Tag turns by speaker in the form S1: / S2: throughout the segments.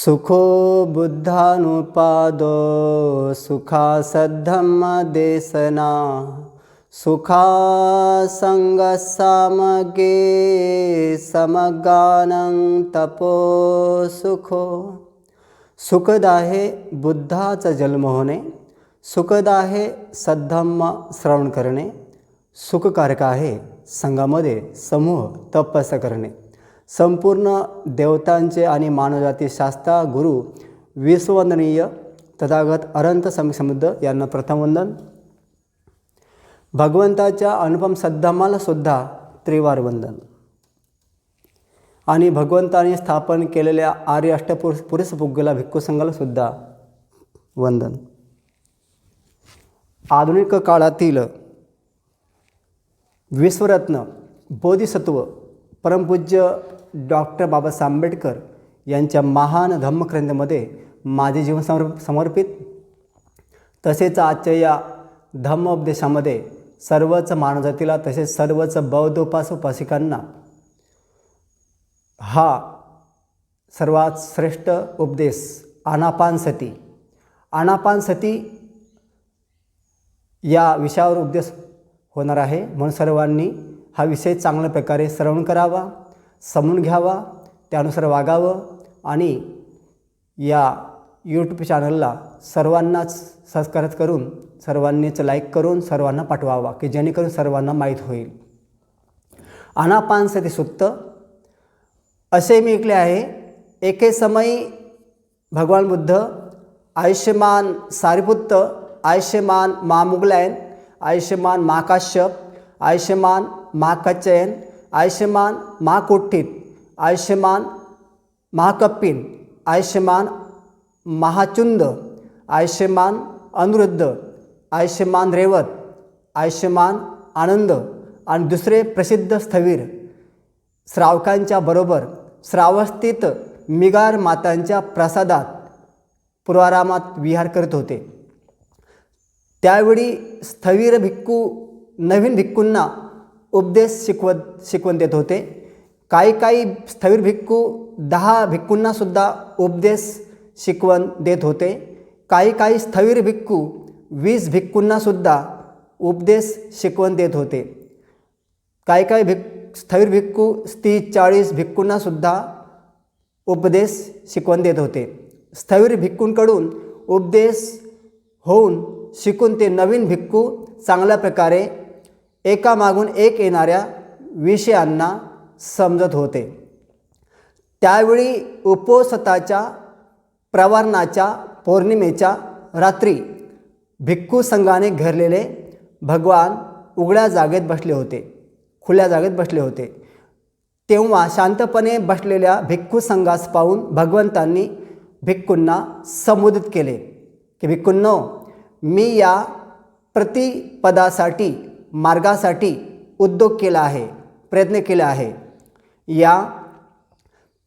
S1: सुखो बुद्धानुपादो सुखा सद्धम्म देशना सुखा संगसामगे समगानं तपो सुखो. सुखद आहे बुद्धाचा जन्म होणे, सुखद आहे सद्धम्म श्रवण करणे, सुखकारक आहे संघामध्ये समूह तपस्या करणे. संपूर्ण देवतांचे आणि मानवजाती शास्त्रा गुरु विश्ववंदनीय तथागत अनंत समुद्र यांना प्रथम वंदन. भगवंताच्या अनुपम सद्धम्माला सुद्धा त्रिवार वंदन आणि भगवंतांनी स्थापन केलेल्या आर्य अष्टपुरुष पुग्गला भिक्खू संघाला सुद्धा वंदन. आधुनिक काळातील विश्वरत्न बोधिसत्व परमपूज्य डॉक्टर बाबासाहेब आंबेडकर यांच्या महान धम्मग्रंथामध्ये माझे जीवन समर्पित, तसेच आजच्या या धम्मोपदेशामध्ये सर्वच मानवजातीला तसेच सर्वच बौद्ध उपासकांना हा सर्वात श्रेष्ठ उपदेश आनापानसती या विषयावर उपदेश होणार आहे. म्हणून सर्वांनी हा विषय चांगल्या प्रकारे श्रवण करावा, समजून घ्यावा, त्यानुसार वागावं आणि या यूट्यूब चॅनलला सर्वांनाच सबस्क्राईब करून सर्वांनीच लाईक करून सर्वांना पाठवावा की जेणेकरून सर्वांना माहीत होईल. आनापानसती सुक्त असे मी ऐकले आहे. एके समयी भगवान बुद्ध आयुष्यमान सारिपुत्त, आयुष्यमान महामुगलायन, आयुष्यमान महाकाश्यप, आयुष्यमान महाकच्चयन, आयुष्यमान महाकोठित, आयुष्यमान महाकप्पिन, आयुष्यमान महाचुंद, आयुष्यमान अनुरुद्ध, आयुष्यमान रेवत, आयुष्यमान आनंद आणि दुसरे प्रसिद्ध स्थवीर श्रावकांच्या बरोबर श्रावस्थित मिगार मातांच्या प्रसादात पूर्वारामात विहार करत होते. त्यावेळी स्थवीर भिक्खू नवीन भिक्खूंना उपदेश शिकवण देत होते. काही स्थवीर भिक्खू 10 भिक्खूंनासुद्धा उपदेश शिकवण देत होते. काही स्थवीर भिक्खू 20 भिक्खूंनासुद्धा उपदेश शिकवण देत होते. काही स्थवीर भिक्खू 30-40 भिक्खूंनासुद्धा उपदेश शिकवण देत होते. स्थवीर भिक्खूंकडून उपदेश होऊन शिकून ते नवीन भिक्खू चांगल्या प्रकारे एकामागून एक येणाऱ्या विषयांना समजत होते. त्यावेळी उपोषताच्या प्रवारणाच्या पौर्णिमेच्या रात्री भिक्खू संघाने घेरलेले भगवान उघड्या जागेत बसले होते, खुल्या जागेत बसले होते. तेव्हा शांतपणे बसलेल्या भिक्खू संघास पाहून भगवंतांनी भिक्खूंना संबोधित केले की भिक्खूंनो, मी या प्रतिपदासाठी मार्गासाठी उद्योग केला आहे, प्रयत्न केला आहे. या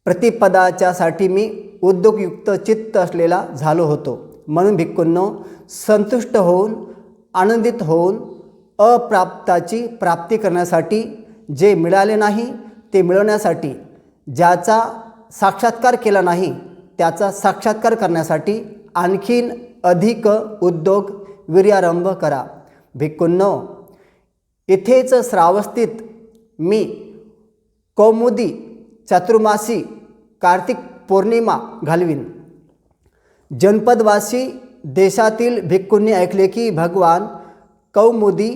S1: प्रतिपदाच्यासाठी मी उद्योगयुक्त चित्त असलेला झालो होतो. म्हणून भिक्खूंनो, संतुष्ट होऊन आनंदित होऊन अप्राप्ताची प्राप्ती करण्यासाठी, जे मिळाले नाही ते मिळवण्यासाठी, ज्याचा साक्षात्कार केला नाही त्याचा साक्षात्कार करण्यासाठी आणखीन अधिक उद्योग वीर्यारंभ करा. भिक्खूंनो, इथेच श्रावस्थित मी कौमुदी चातुर्मासी कार्तिक पौर्णिमा घालवीन. जनपदवासी देशातील भिक्खूंनी ऐकले की भगवान कौमुदी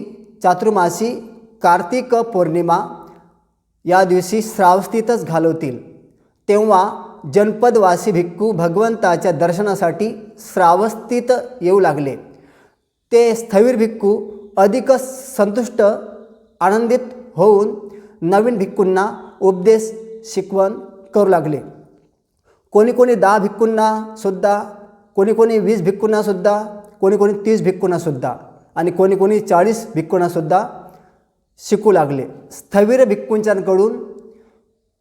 S1: चातुर्मासी कार्तिक पौर्णिमा या दिवशी श्रावस्थितच घालवतील. तेव्हा जनपदवासी भिक्खू भगवंताच्या दर्शनासाठी श्रावस्थित येऊ लागले. ते स्थवीर भिक्खू अधिक संतुष्ट आनंदित होऊन नवीन भिक्खूंना उपदेश शिकवण करू लागले. कोणी 10 भिक्खूंनासुद्धा, कोणी 20 भिक्खूंनासुद्धा, कोणी 30 भिक्खूंनासुद्धा आणि कोणी 40 भिक्खूंनासुद्धा शिकू लागले. स्थवीर भिक्खूंच्याकडून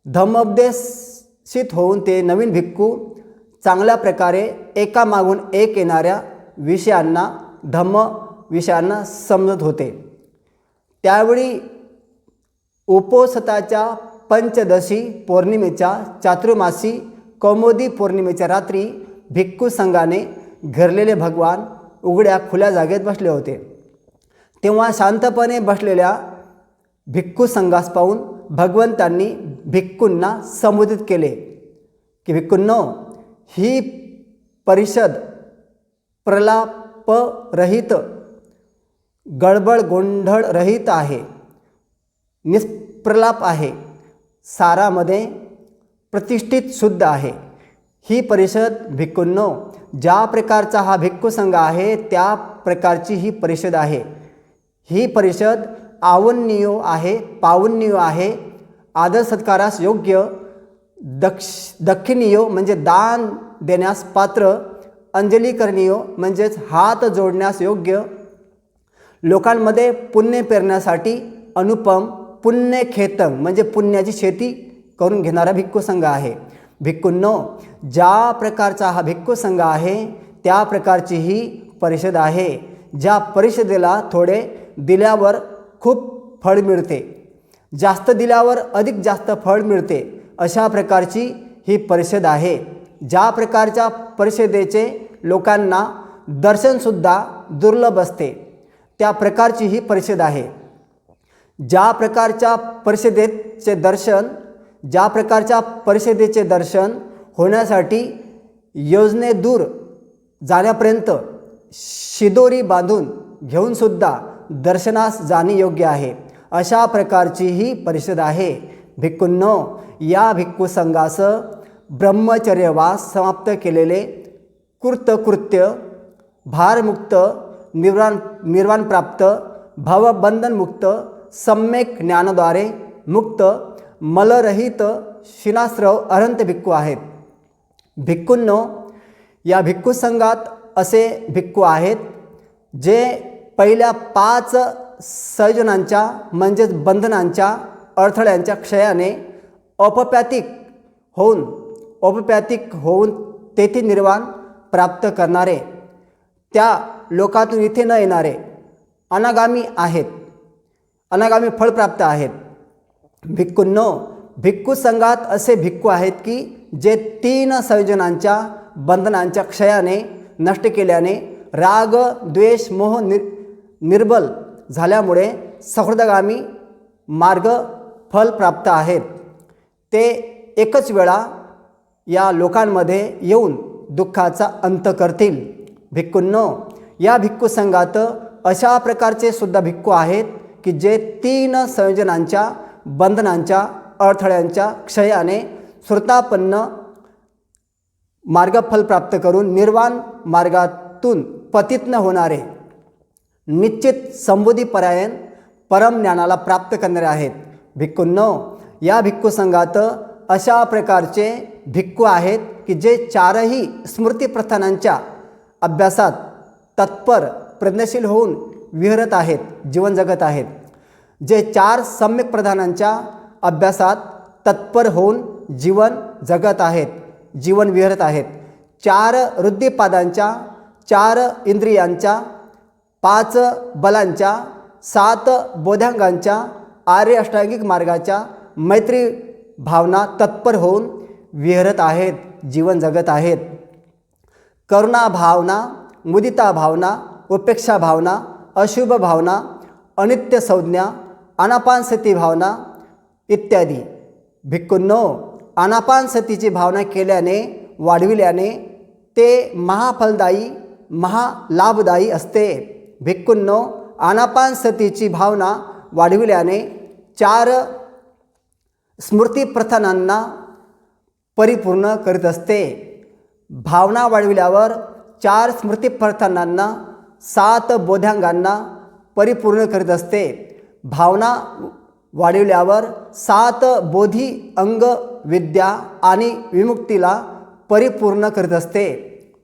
S1: धम्मोपदेशित होऊन ते नवीन भिक्खू चांगल्या प्रकारे एकामागून एक येणाऱ्या विषयांना धम्म विषयांना समजत होते. त्यावेळी उपोषताच्या पंचदशी पौर्णिमेच्या चातुर्मासी कौमुदी पौर्णिमेच्या रात्री भिक्खू संघाने घेरलेले भगवान उघड्या खुल्या जागेत बसले होते. तेव्हा शांतपणे बसलेल्या भिक्खू संघास पाहून भगवंतांनी भिक्खूंना संबोधित केले की भिक्खूंनो, ही परिषद प्रलापरहित, गडबड गोंधळ रहित आहे, निष्प्रलाप आहे, सारामध्ये प्रतिष्ठित शुद्ध आहे. ही परिषद भिक्खूंनो, ज्या प्रकारचा हा भिक्खू संघ आहे त्या प्रकारची ही परिषद आहे. ही परिषद आवन्नियो आहे, पावन्नियो आहे, आदर सत्कारास योग्य, दक्षिणीयो म्हणजे दान देण्यास पात्र, अंजली करणीयो म्हणजेच हात जोडण्यास योग्य, लोकांमध्ये पुण्य पेरण्यासाठी अनुपम, पुण्यखेतम म्हणजे पुण्याची शेती करून घेणारा भिक्खू संघ आहे. भिक्खूंनो, ज्या प्रकारचा हा भिक्खू संघ आहे त्या प्रकारची ही परिषद आहे. ज्या परिषदेला थोडे दिल्यावर खूप फळ मिळते, जास्त दिल्यावर अधिक जास्त फळ मिळते, अशा प्रकारची ही परिषद आहे. ज्या प्रकारच्या परिषदेचे लोकांना दर्शनसुद्धा दुर्लभ असते त्या प्रकारची ही परिषद आहे. ज्या प्रकारच्या परिषदेचे दर्शन होण्यासाठी योजनेदूर जाण्यापर्यंत शिदोरी बांधून घेऊनसुद्धा दर्शनास जाणे योग्य आहे, अशा प्रकारची ही परिषद आहे. भिक्खूंनो, या भिक्खू संघास ब्रह्मचर्यवास समाप्त केलेले, कृतकृत्य, भारमुक्त, निर्वाणप्राप्त, भवबंधनमुक्त, सम्यक ज्ञानाद्वारे मुक्त, मलरहित, शिनास्रव अरहंत भिक्खू आहेत. भिक्खूंनो, या भिक्खू संघात असे भिक्खू आहेत जे पहिल्या 5 संयोजनांच्या म्हणजेच बंधनांच्या अडथळ्यांच्या क्षयाने औपप्यातिक होऊन तेथे निर्वाण प्राप्त करणारे, त्या लोकातून इथे न येणारे अनागामी आहेत, अनागामी फळ प्राप्त आहेत. भिक्खूंनो, भिक्खू संघात असे भिक्खू आहेत की जे 3 संयोजनांच्या बंधनांच्या क्षयाने नष्ट केल्याने राग, द्वेष, मोह निर्बल झाल्यामुळे सकृतगामी मार्ग फल प्राप्त आहेत. ते एकच वेळा या लोकांमध्ये येऊन दुःखाचा अंत करतील. भिक्खूंनो, या भिक्खू संघात अशा प्रकारचे सुद्धा भिक्खू आहेत की जे 3 संयोजनांच्या बंधनांच्या अडथळ्यांच्या क्षयाने श्रुतापन्न मार्गफल प्राप्त करून निर्वाण मार्गातून पतित न होणारे, निश्चित संबोधीपरायण परम ज्ञानाला प्राप्त करणारे आहेत. भिक्खूंनो, या भिक्खू संघात अशा प्रकारचे भिक्खू आहेत की जे 4ही स्मृतिप्रधानांच्या अभ्यासात तत्पर, प्रज्ञशील होऊन विहरत आहेत, जीवन जगत आहेत. जे 4 सम्यक प्रधानांच्या अभ्यासात तत्पर होऊन जीवन जगत आहेत, जीवन विहरत आहेत. 4 रुद्धिपादांच्या, 4 इंद्रियांच्या, 5 बलांच्या, 7 बोधांगांच्या, आर्य अष्टांगिक मार्गाच्या मैत्री भावना तत्पर होऊन विहरत आहेत, जीवन जगत आहेत. करुणा भावना, मुदिता भावना, उपेक्षा भावना, अशुभ भावना, अनित्य संज्ञा, आनापानसती भावना इत्यादी. भिक्खूंनो, आनापानसतीची भावना केल्याने, वाढविल्याने ते महाफलदायी, महालाभदायी असते. भिक्खूंनो, आनापानसतीची भावना वाढविल्याने 4 स्मृतिप्रधानांना परिपूर्ण करीत असते. भावना वाढविल्यावर 4 स्मृतिप्रधानांना, 7 बोधांगांना परिपूर्ण करीत असते. भावना वाढविल्यावर 7 बोधी अंग विद्या आणि विमुक्तीला परिपूर्ण करीत असते.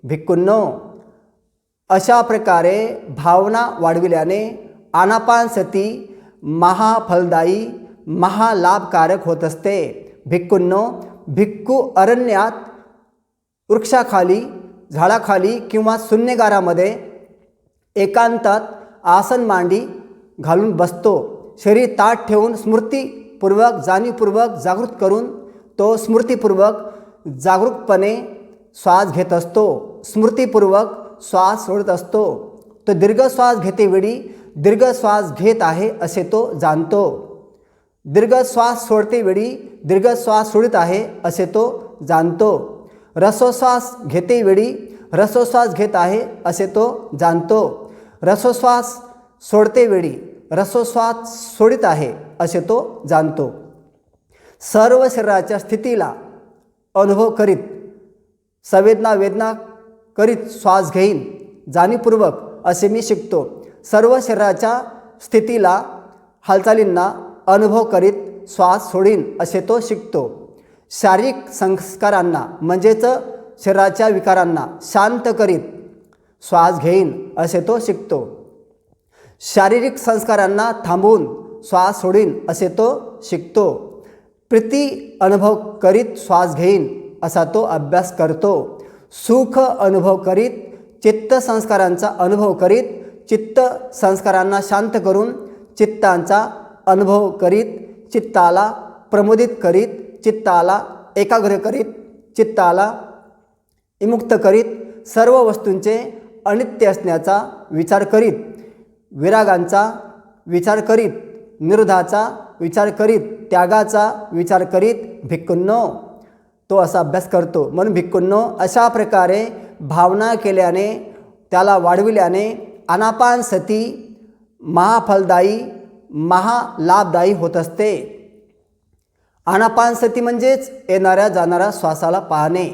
S1: भिक्खूंनो, अशा प्रकारे भावना वाढविल्याने आनापानसती महाफलदायी, महालाभकारक होत असते. भिक्खूंनो, भिक्खू अरण्यात, वृक्षाखाली, झाडाखाली किंवा शून्यगारामध्ये एकांतात आसन मांडी घालून बसतो. शरीर ताठ ठेवून स्मृतीपूर्वक, जाणीवपूर्वक जागृत करून तो स्मृतीपूर्वक जागरूकपणे श्वास घेत असतो, स्मृतीपूर्वक श्वास सोडत असतो. तो दीर्घ श्वास घेतेवेळी दीर्घ श्वास घेत आहे असे तो जाणतो. दीर्घ श्वास सोडतेवेळी दीर्घ श्वास सोडत आहे असे तो जाणतो. रसोश्वास घेतेवेळी रसोश्वास घेत आहे असे तो जाणतो. रसोश्वास सोडतेवेळी रसोश्वास सोडित आहे असे तो जाणतो. सर्व शरीराच्या स्थितीला अनुभव करीत वेदना करीत श्वास घेईन जाणीवपूर्वक असे मी शिकतो. सर्व शरीराच्या स्थितीला हालचालींना अनुभव करीत श्वास सोडीन असे तो शिकतो. शारीरिक संस्कारांना म्हणजेच शरीराच्या विकारांना शांत करीत श्वास घेईन असे तो शिकतो. शारीरिक संस्कारांना थांबवून श्वास सोडीन असे तो शिकतो. प्रीती अनुभव करीत श्वास घेईन असा तो अभ्यास करतो. सुख अनुभव करीत चित्त संस्कारांचा अनुभव करीत चित्त संस्कारांना शांत करून चित्तांचा अनुभव करीत चित्ताला प्रमोदित करीत चित्ताला एकाग्र करीत चित्ताला विमुक्त करीत सर्व वस्तूंचे अनित्य असण्याचा विचार करीत विरागांचा विचार करीत निरोधाचा विचार करीत त्यागाचा विचार करीत भिक्खूंनो तो असा अभ्यास करतो. म्हणून भिक्खूंनो अशा प्रकारे भावना केल्याने त्याला वाढविल्याने आनापानसती महाफलदायी महालाभदायी होत असते. आनापानसती म्हणजेच येणाऱ्या जाणाऱ्या श्वासाला पाहणे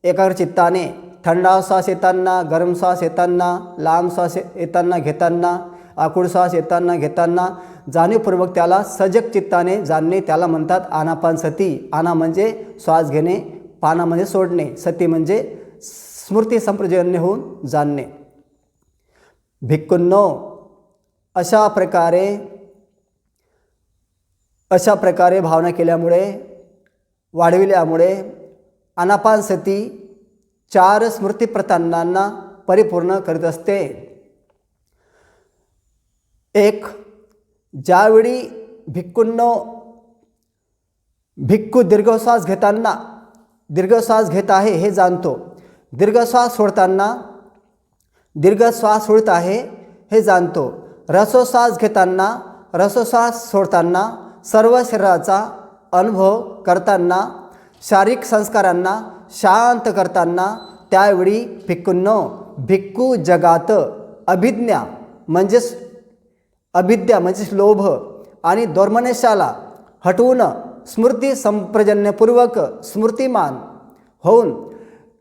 S1: एकाग्र चित्ताने. थंडा श्वास येताना गरम श्वास येताना लांब श्वास येताना घेताना आकुड श्वास येताना घेताना जाणीवपूर्वक त्याला सजग चित्ताने जाणणे त्याला म्हणतात आनापानसती. आना म्हणजे श्वास घेणे, पाना म्हणजे सोडणे, सती म्हणजे स्मृती संप्रजन्य होऊन जाणणे. भिक्खूंनो अशा प्रकारे भावना केल्यामुळे वाढविल्यामुळे आनापानसती 4 स्मृती प्रधानांना परिपूर्ण करीत असते. 1. ज्यावेळी भिक्खूंनो भिक्खू दीर्घश्वास घेताना दीर्घश्वास घेत आहे हे जाणतो. दीर्घश्वास सोडताना दीर्घश्वास सोडत आहे हे जाणतो. रसोश्वास घेताना रसोश्वास सोडताना सर्व शरीराचा अनुभव करताना शारीरिक संस्कारांना शांत करताना त्यावेळी भिक्खूंनो भिक्खू जगात अभिज्ञा म्हणजेच लोभ आणि दोर्मनशाला हटवून स्मृती संप्रजन्यपूर्वक स्मृतिमान होऊन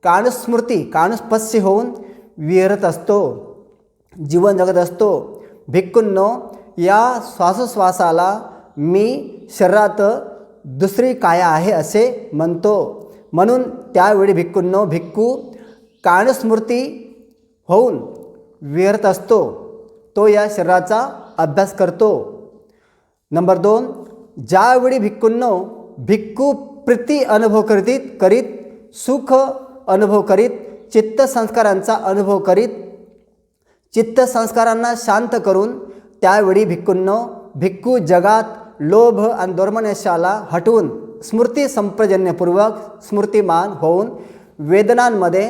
S1: काणस्पस्य होऊन विहरत असतो, जीवन जगत असतो. भिक्खूंनो या श्वासोश्वासाला मी शरीरात दुसरी काया आहे असे म्हणतो. म्हणून त्यावेळी भिक्खूंनो भिक्खू काणस्मृती होऊन विहरत असतो. तो या शरीराचा अभ्यास करतो. नंबर 2. ज्यावेळी भिक्खूंनो भिक्खू प्रीती अनुभव करीत सुख अनुभव करीत चित्त संस्कारांचा अनुभव करीत चित्त संस्कारांना शांत करून त्यावेळी भिक्खूंनो भिक्खू जगात लोभ आणि दोर्मनशाला हटवून स्मृती संप्रजन्यपूर्वक स्मृतिमान होऊन वेदनांमध्ये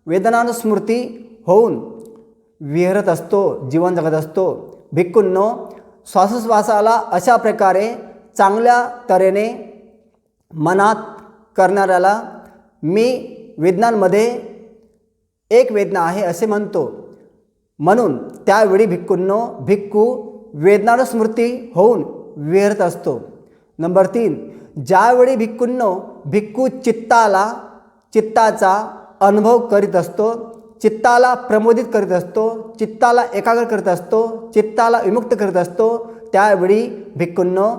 S1: वेदनानुस्मृती होऊन विहरत असतो, जीवन जगत असतो. भिक्खूंनो श्वासोश्वासाला अशा प्रकारे चांगल्या तऱ्हेने मनात करणाऱ्याला मी वेदनांमध्ये एक वेदना आहे असे म्हणतो. म्हणून त्यावेळी भिक्खूंनो भिक्खू वेदनानुस्मृती होऊन विहरत असतो. नंबर 3. ज्यावेळी भिक्खूंनो भिक्खू चित्ताचा अनुभव करीत असतो, चित्ताला प्रमोदित करीत असतो, चित्ताला एकाग्र करत असतो, चित्ताला विमुक्त करत असतो, त्यावेळी भिक्खूंनो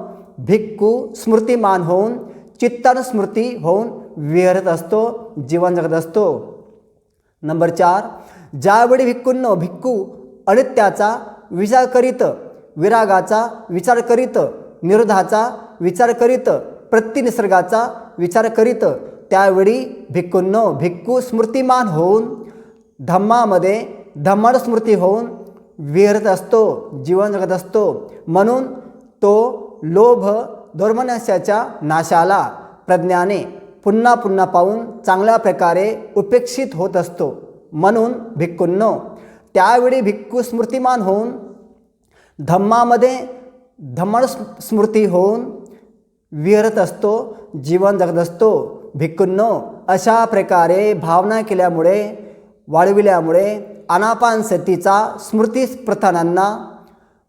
S1: भिक्खू स्मृतिमान होऊन चित्तानुस्मृती होऊन विहरत असतो, जीवन जगत असतो. नंबर 4. ज्यावेळी भिक्खूंनो भिक्खू अनित्याचा विचार करीत विरागाचा विचार करीत निरोधाचा विचार करीत प्रतिनिसर्गाचा विचार करीत त्यावेळी भिक्खूंनो भिक्खू स्मृतिमान होऊन धम्मामध्ये धम्मानुस्मृती होऊन विहरत असतो, जीवन जगत असतो. म्हणून तो लोभ दोर्मनस्याच्या नाशाला प्रज्ञाने पुन्हा पुन्हा पाहून चांगल्या प्रकारे उपेक्षित होत असतो. म्हणून भिक्खूंनो, त्यावेळी भिक्खू स्मृतिमान होऊन धम्मामध्ये धम्मळ स्मृती होऊन विहरत असतो, जीवन जगत असतो. भिक्खूंनो, अशा प्रकारे भावना केल्यामुळे वाढविल्यामुळे आनापानसतीचा स्मृती प्रधानांना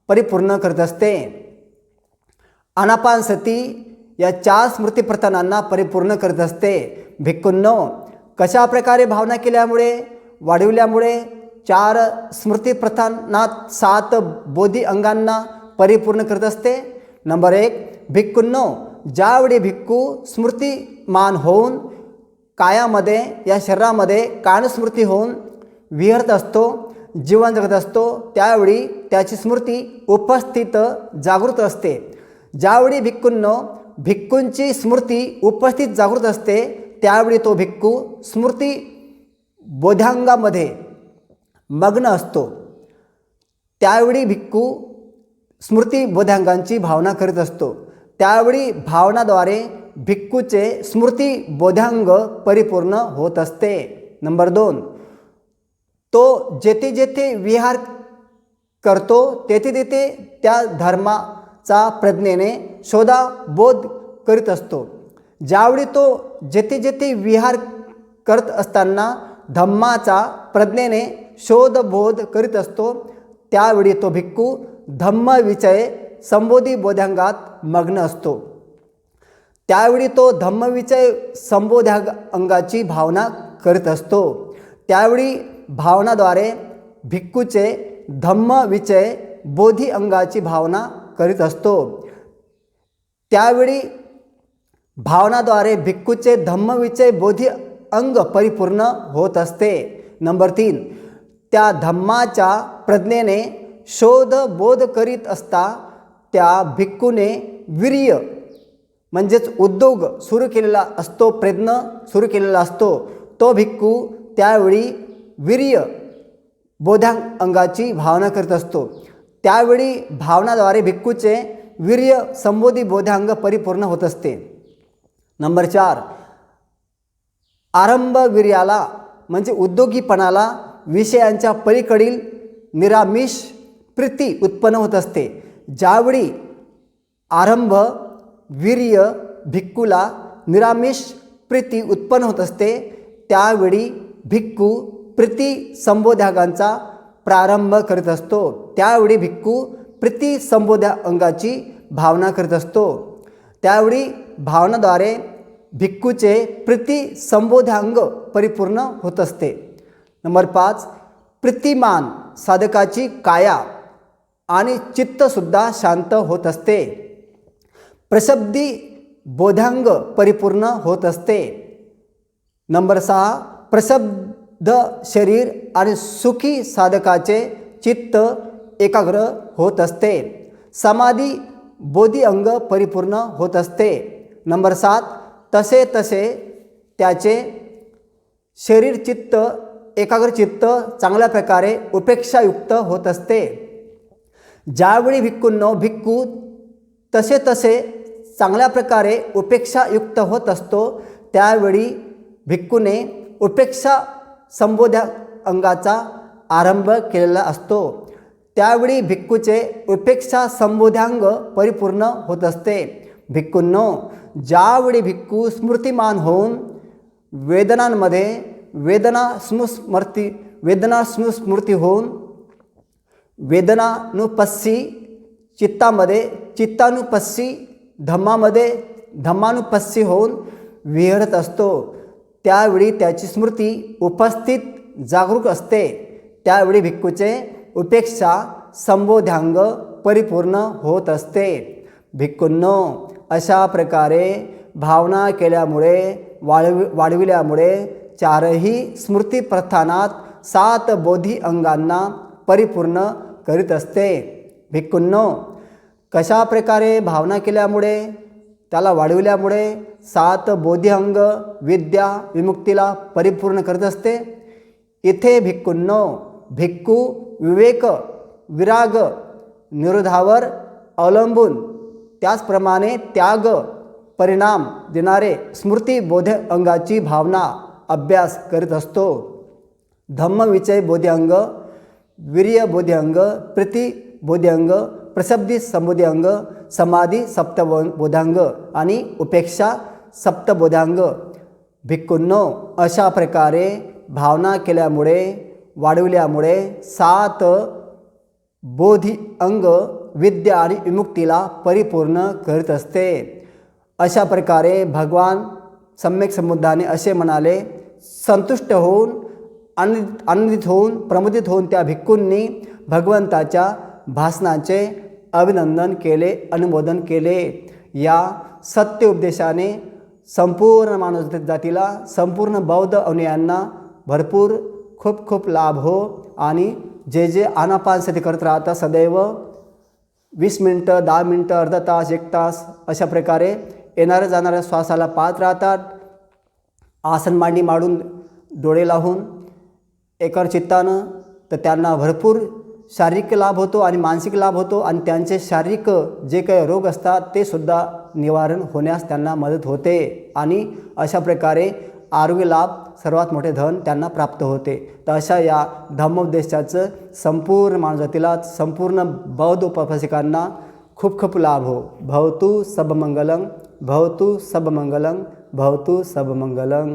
S1: परिपूर्ण करत असते. आनापानसती या 4 स्मृती प्रधानांना परिपूर्ण करत असते. भिक्खूंनो, कशा प्रकारे भावना केल्यामुळे वाढविल्यामुळे 4 स्मृती प्रधानात 7 बोधी अंगांना परिपूर्ण करत असते. नंबर 1, भिक्खूंनो, ज्यावेळी भिक्खू स्मृतिमान होऊन कायामध्ये या शरीरामध्ये कायस्मृती होऊन विहरत असतो, जीवन जगत असतो, त्यावेळी त्याची स्मृती उपस्थित जागृत असते. ज्यावेळी भिक्खूंनो भिक्खूंची स्मृती उपस्थित जागृत असते, त्यावेळी तो भिक्खू स्मृती बोधांगामध्ये मग्न असतो. त्यावेळी भिक्खू स्मृती बोधांगांची भावना करीत असतो. त्यावेळी भावनाद्वारे भिक्खूचे स्मृती बोधांग परिपूर्ण होत असते. नंबर 2, तो जेथे जेथे विहार करतो तेथे तेथे त्या धर्माचा प्रज्ञेने शोधाबोध करीत असतो. ज्यावेळी तो जेथे जेथे विहार करत असताना धम्माचा प्रज्ञेने शोधबोध करीत असतो, त्यावेळी तो भिक्खू धम्मविषय संबोधी बोधांगात मग्न असतो. त्यावेळी तो धम्मविषय संबोधांगाची भावना करीत असतो. त्यावेळी भावनाद्वारे भिक्खूचे धम्मविषय बोधी अंगाची भावना करीत असतो. त्यावेळी भावनाद्वारे भिक्खूचे धम्मविषय बोधी अंग परिपूर्ण होत असते. नंबर 3, त्या धम्माच्या प्रज्ञेने शोधबोध करीत असता त्या भिक्खूने वीर्य म्हणजेच उद्योग सुरू केलेला असतो, प्रयत्न सुरू केलेला असतो. तो भिक्खू त्यावेळी वीर्य बोधांग अंगाची भावना करत असतो. त्यावेळी भावनाद्वारे भिक्खूचे वीर्य संबोधी बोधांग परिपूर्ण होत असते. नंबर 4, आरंभ वीर्याला म्हणजे उद्योगीपणाला विषयांच्या पलीकडील निरामिष प्रीती उत्पन्न होत असते. ज्यावेळी आरंभ वीर्य भिक्खूला निरामिष प्रीती उत्पन्न होत असते, त्यावेळी भिक्खू प्रीती संबोधांगांचा प्रारंभ करीत असतो. त्यावेळी भिक्खू प्रीती संबोधा अंगाची भावना करीत असतो. त्यावेळी भावनाद्वारे भिक्खूचे प्रीती संबोधांग परिपूर्ण होत असते. नंबर 5, प्रीतिमान साधकाची काया आणि चित्तसुद्धा शांत होत असते. प्रशब्दी बोधांग परिपूर्ण होत असते. नंबर 6, प्रशब्द शरीर आणि सुखी साधकाचे चित्त एकाग्र होत असते. समाधी बोधी अंग परिपूर्ण होत असते. नंबर 7, तसे तसे त्याचे शरीर चित्त एकाग्र चित्त चांगल्या प्रकारे उपेक्षायुक्त होत असते. ज्यावेळी भिक्खूंनो भिक्खू तसे तसे चांगल्या प्रकारे उपेक्षायुक्त होत असतो, त्यावेळी भिक्खूने उपेक्षा संबोधा अंगाचा आरंभ केलेला असतो. त्यावेळी भिक्खूचे उपेक्षा संबोधांग परिपूर्ण होत असते. भिक्खूंनो, ज्यावेळी भिक्खू स्मृतिमान होऊन वेदनांमध्ये वेदना स्मृती होऊन वेदनानुपस्सी चित्तामध्ये चित्तानुपस्सी धम्मामध्ये धम्मानुपस्सी होऊन विहरत असतो, त्यावेळी त्याची स्मृती उपस्थित जागरूक असते. त्यावेळी भिक्खूचे उपेक्षा संबोधांग परिपूर्ण होत असते. भिक्खूंनो, अशा प्रकारे भावना केल्यामुळे वाढविल्यामुळे 4ही स्मृती प्रस्थानात 7 बोधी अंगांना परिपूर्ण करीत असते. भिक्खूंनो, कशा प्रकारे भावना केल्यामुळे त्याला वाढविल्यामुळे 7 बोधी अंग विद्या विमुक्तीला परिपूर्ण करत असते. इथे भिक्खूंनो, भिक्खू विवेक विराग निरोधावर अवलंबून त्याचप्रमाणे त्याग परिणाम देणारे स्मृती बोध अंगाची भावना अभ्यास करीत असतो. धम्मविचय बोधांग, वीर्य बोधांग, प्रीती बोधांग, प्रसब्धी संबोधांग, समाधी सप्तबोधांग आणि उपेक्षा सप्तबोधांग. भिक्खूंनो, अशा प्रकारे भावना केल्यामुळे वाढविल्यामुळे 7 बोधी अंग विद्या आणि विमुक्तीला परिपूर्ण करीत असते. अशा प्रकारे भगवान सम्यक संबुद्धाने असे म्हणाले. संतुष्ट होऊन आनंदित होऊन प्रमुदित होऊन त्या भिक्खूंनी भगवंताच्या भाषणाचे अभिनंदन केले, अनुमोदन केले. या सत्य उपदेशाने संपूर्ण मानव जातीला, संपूर्ण बौद्ध अनुयायांना भरपूर खूप खूप लाभ हो. आणि जे जे आनापानसती करत राहतात सदैव 20 मिनटं, 10 मिनटं, अर्धा तास, 1 तास अशा प्रकारे येणाऱ्या जाणाऱ्या श्वासाला पाहत राहतात. आसन मांडी मांडून डोळे लावून एकाग्र चित्तानं, तर त्यांना भरपूर शारीरिक लाभ होतो आणि मानसिक लाभ होतो. आणि त्यांचे शारीरिक जे काही रोग असतात ते सुद्धा निवारण होण्यास त्यांना मदत होते. आणि अशा प्रकारे आरोग्य लाभ सर्वात मोठे धन त्यांना प्राप्त होते. तर अशा या धम्मोपदेशाचं संपूर्ण मानवजातीला, संपूर्ण बौद्ध उपासकांना खूप खूप लाभ हो. भवतु सबमंगलं, भवतु सबमंगलं, भवतु सबमंगलं.